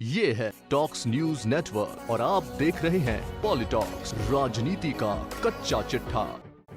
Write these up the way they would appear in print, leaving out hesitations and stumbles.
ये है talks news network और आप देख रहे हैं पॉलिटॉक्स, राजनीति का कच्चा चिट्ठा।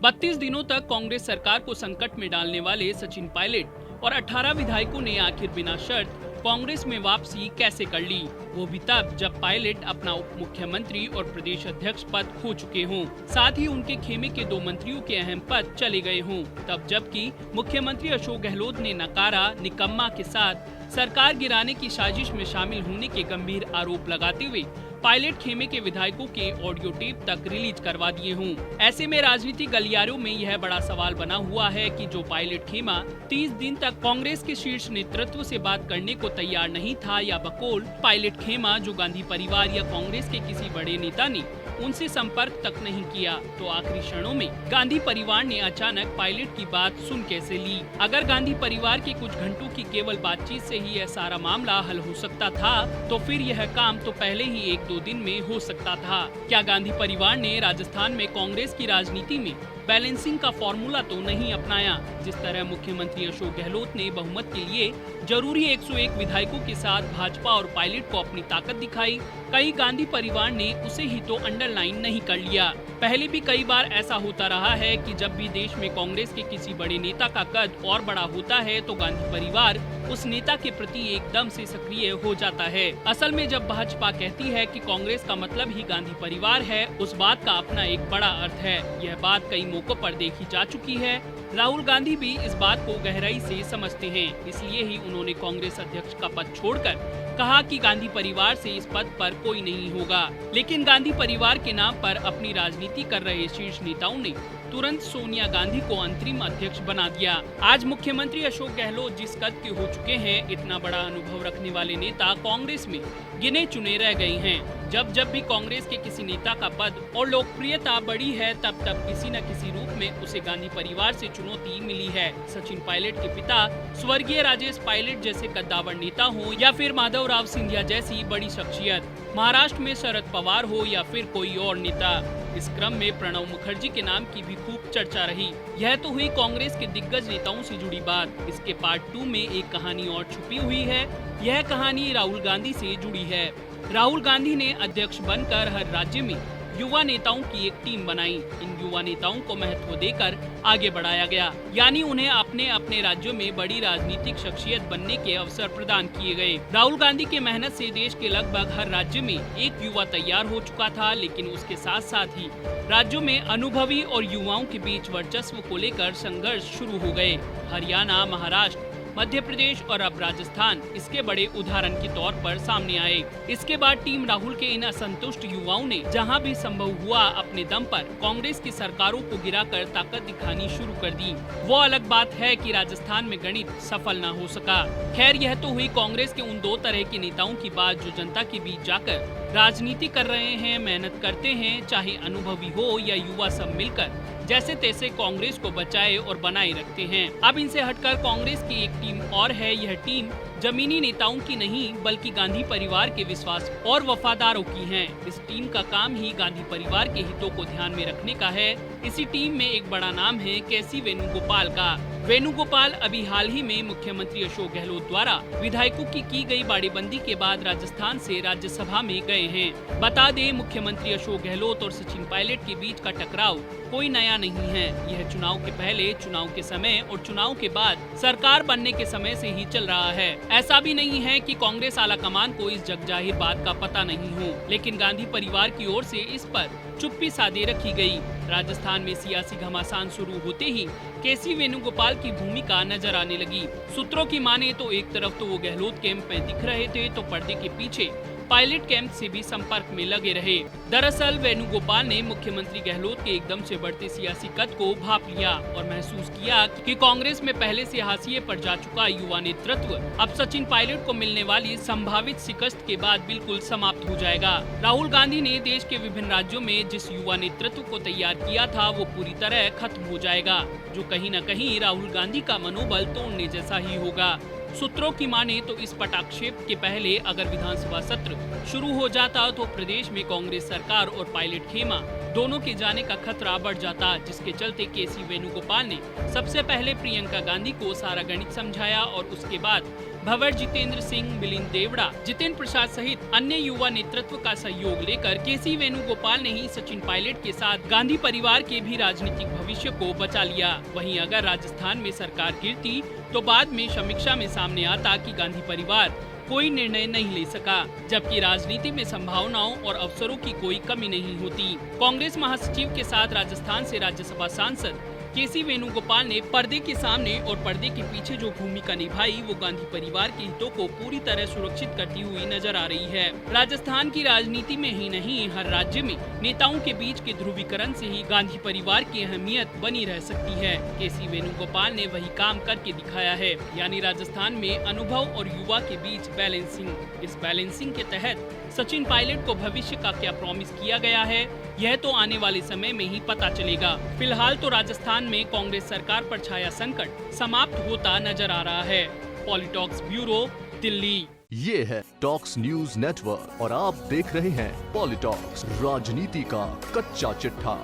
32 दिनों तक कांग्रेस सरकार को संकट में डालने वाले सचिन पायलट और 18 विधायकों ने आखिर बिना शर्त कांग्रेस में वापसी कैसे कर ली, वो भी तब जब पायलट अपना उप मुख्यमंत्री और प्रदेश अध्यक्ष पद खो चुके हों, साथ ही उनके खेमे के 2 मंत्रियों के अहम पद चले गए हों। तब जबकि मुख्यमंत्री अशोक गहलोत ने नकारा निकम्मा के साथ सरकार गिराने की साजिश में शामिल होने के गंभीर आरोप लगाते हुए पायलट खेमे के विधायकों के ऑडियो टेप तक रिलीज करवा दिए हों। ऐसे में राजनीतिक गलियारों में यह बड़ा सवाल बना हुआ है कि जो पायलट खेमा 30 दिन तक कांग्रेस के शीर्ष नेतृत्व से बात करने को तैयार नहीं था, या बकौल पायलट खेमा जो गांधी परिवार या कांग्रेस के किसी बड़े नेता ने उनसे संपर्क तक नहीं किया, तो आखिरी क्षणों में गांधी परिवार ने अचानक पायलट की बात सुन कैसे ली। अगर गांधी परिवार के कुछ घंटों की केवल बातचीत से ही यह सारा मामला हल हो सकता था, तो फिर यह काम तो पहले ही 1-2 दिन में हो सकता था। क्या गांधी परिवार ने राजस्थान में कांग्रेस की राजनीति में बैलेंसिंग का फॉर्मूला तो नहीं अपनाया? जिस तरह मुख्यमंत्री अशोक गहलोत ने बहुमत के लिए जरूरी 101 विधायकों के साथ भाजपा और पायलट को अपनी ताकत दिखाई, कहीं गांधी परिवार ने उसे ही तो अंडरलाइन नहीं कर लिया। पहले भी कई बार ऐसा होता रहा है कि जब भी देश में कांग्रेस के किसी बड़े नेता का कद और बड़ा होता है तो गांधी परिवार उस नेता के प्रति एकदम से सक्रिय हो जाता है। असल में जब भाजपा कहती है कि कांग्रेस का मतलब ही गांधी परिवार है, उस बात का अपना एक बड़ा अर्थ है। यह बात कई मौकों पर देखी जा चुकी है। राहुल गांधी भी इस बात को गहराई से समझते हैं, इसलिए ही उन्होंने कांग्रेस अध्यक्ष का पद छोड़कर कहा कि गांधी परिवार से इस पद पर कोई नहीं होगा। लेकिन गांधी परिवार के नाम पर अपनी राजनीति कर रहे शीर्ष नेताओं ने तुरंत सोनिया गांधी को अंतरिम अध्यक्ष बना दिया। आज मुख्यमंत्री अशोक गहलोत जिस कद के हो चुके हैं, इतना बड़ा अनुभव रखने वाले नेता कांग्रेस में गिने चुने रह गए हैं। जब भी कांग्रेस के किसी नेता का पद और लोकप्रियता बढ़ी है, तब किसी न किसी रूप में उसे गांधी परिवार से चुनौती मिली है। सचिन पायलट के पिता स्वर्गीय राजेश पायलट जैसे कद्दावर नेता हो, या फिर माधवराव सिंधिया जैसी बड़ी शख्सियत, महाराष्ट्र में शरद पवार हो, या फिर कोई और नेता। इस क्रम में प्रणब मुखर्जी के नाम की भी खूब चर्चा रही। यह तो हुई कांग्रेस के दिग्गज नेताओं से जुड़ी बात। इसके पार्ट 2 में एक कहानी और छुपी हुई है। यह कहानी राहुल गांधी से जुड़ी है। राहुल गांधी ने अध्यक्ष बनकर हर राज्य में युवा नेताओं की एक टीम बनाई। इन युवा नेताओं को महत्व देकर आगे बढ़ाया गया, यानी उन्हें अपने अपने राज्यों में बड़ी राजनीतिक शख्सियत बनने के अवसर प्रदान किए गए। राहुल गांधी के मेहनत से देश के लगभग हर राज्य में एक युवा तैयार हो चुका था, लेकिन उसके साथ साथ ही राज्यों में अनुभवी और युवाओं के बीच वर्चस्व को लेकर संघर्ष शुरू हो गए। हरियाणा, महाराष्ट्र, मध्य प्रदेश और अब राजस्थान इसके बड़े उदाहरण के तौर पर सामने आए। इसके बाद टीम राहुल के इन असंतुष्ट युवाओं ने जहां भी संभव हुआ अपने दम पर कांग्रेस की सरकारों को गिराकर ताकत दिखानी शुरू कर दी। वो अलग बात है कि राजस्थान में गणित सफल न हो सका। खैर, यह तो हुई कांग्रेस के उन 2 तरह के नेताओं की बात जो जनता के बीच जाकर राजनीति कर रहे हैं, मेहनत करते हैं, चाहे अनुभवी हो या युवा, सब मिलकर जैसे तैसे कांग्रेस को बचाए और बनाए रखते हैं। अब इनसे हटकर कांग्रेस की एक टीम और है। यह टीम जमीनी नेताओं की नहीं, बल्कि गांधी परिवार के विश्वास और वफादारों की है। इस टीम का काम ही गांधी परिवार के हितों को ध्यान में रखने का है। इसी टीम में एक बड़ा नाम है केसी वेणुगोपाल का। वेणुगोपाल अभी हाल ही में मुख्यमंत्री अशोक गहलोत द्वारा विधायकों की गई बाड़ेबंदी के बाद राजस्थान से राज्यसभा में गए हैं। बता दें, मुख्यमंत्री अशोक गहलोत और सचिन पायलट के बीच का टकराव कोई नया नहीं है। यह चुनाव के पहले, चुनाव के समय और चुनाव के बाद सरकार बनने के समय से ही चल रहा है। ऐसा भी नहीं है कि कांग्रेस आलाकमान को इस जगजाहिर बात का पता नहीं हो, लेकिन गांधी परिवार की ओर से इस पर चुप्पी साधे रखी गई। राजस्थान में सियासी घमासान शुरू होते ही केसी वेणुगोपाल की भूमिका नजर आने लगी। सूत्रों की माने तो एक तरफ तो वो गहलोत कैंप में दिख रहे थे, तो पर्दे के पीछे पायलट कैंप से भी संपर्क में लगे रहे। दरअसल वेणुगोपाल ने मुख्यमंत्री गहलोत के एकदम से बढ़ते सियासी कद को भांप लिया और महसूस किया कि कांग्रेस में पहले से हाशिए पर जा चुका युवा नेतृत्व अब सचिन पायलट को मिलने वाली संभावित शिकस्त के बाद बिल्कुल समाप्त हो जाएगा। राहुल गांधी ने देश के विभिन्न राज्यों में जिस युवा नेतृत्व को तैयार किया था, वो पूरी तरह खत्म हो जाएगा, जो कहीं न कहीं राहुल गांधी का मनोबल तोड़ने जैसा ही होगा। सूत्रों की माने तो इस पटाक्षेप के पहले अगर विधानसभा सत्र शुरू हो जाता तो प्रदेश में कांग्रेस सरकार और पायलट खेमा दोनों के जाने का खतरा बढ़ जाता, जिसके चलते केसी वेणुगोपाल ने सबसे पहले प्रियंका गांधी को सारा गणित समझाया और उसके बाद भंवर जितेंद्र सिंह, मिलिंद देवड़ा, जितेंद्र प्रसाद सहित अन्य युवा नेतृत्व का सहयोग लेकर केसी वेणुगोपाल ने ही सचिन पायलट के साथ गांधी परिवार के भी राजनीतिक भविष्य को बचा लिया। वहीं अगर राजस्थान में सरकार गिरती तो बाद में समीक्षा में सामने आता कि गांधी परिवार कोई निर्णय नहीं ले सका, जबकि राजनीति में संभावनाओं और अवसरों की कोई कमी नहीं होती। कांग्रेस महासचिव के साथ राजस्थान से राज्यसभा सांसद केसी वेणुगोपाल ने पर्दे के सामने और पर्दे के पीछे जो भूमिका निभाई वो गांधी परिवार के हितों को पूरी तरह सुरक्षित करती हुई नजर आ रही है। राजस्थान की राजनीति में ही नहीं, हर राज्य में नेताओं के बीच के ध्रुवीकरण से ही गांधी परिवार की अहमियत बनी रह सकती है। केसी वेणुगोपाल ने वही काम करके दिखाया है, यानी राजस्थान में अनुभव और युवा के बीच बैलेंसिंग। इस बैलेंसिंग के तहत सचिन पायलट को भविष्य का क्या प्रॉमिस किया गया है, यह तो आने वाले समय में ही पता चलेगा। फिलहाल तो राजस्थान में कांग्रेस सरकार पर छाया संकट समाप्त होता नजर आ रहा है। पॉलिटॉक्स ब्यूरो, दिल्ली। ये है टॉक्स न्यूज नेटवर्क और आप देख रहे हैं पॉलिटॉक्स, राजनीति का कच्चा चिट्ठा।